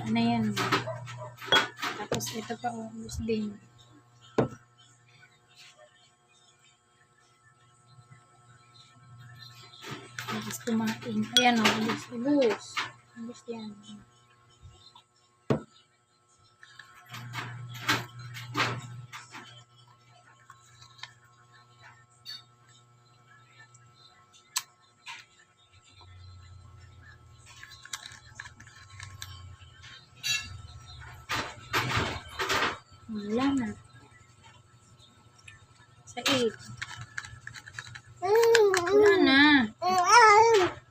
Ano yan? Tapos ito pa, ubus din. Tapos kumain. Ayan o, ubus. Ubus yan. Wala na. Sa 8. Wala na.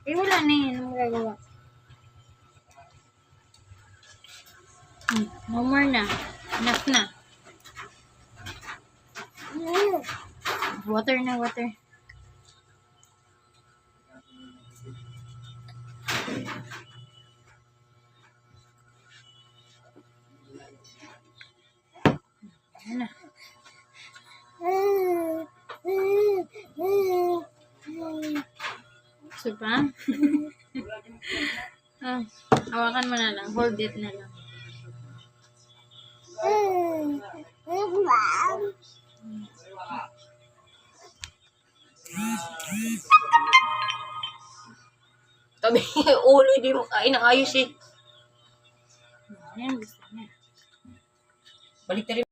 Wala na yun. Ano magagawa? No more na. Enough na. Water na, water. Ano? Gusto pa? Hawakan mo na lang. Hold it na lang. Sabi, ulo, hindi mo kain ng ayos eh. Yan, gusto niya. Balik na rin.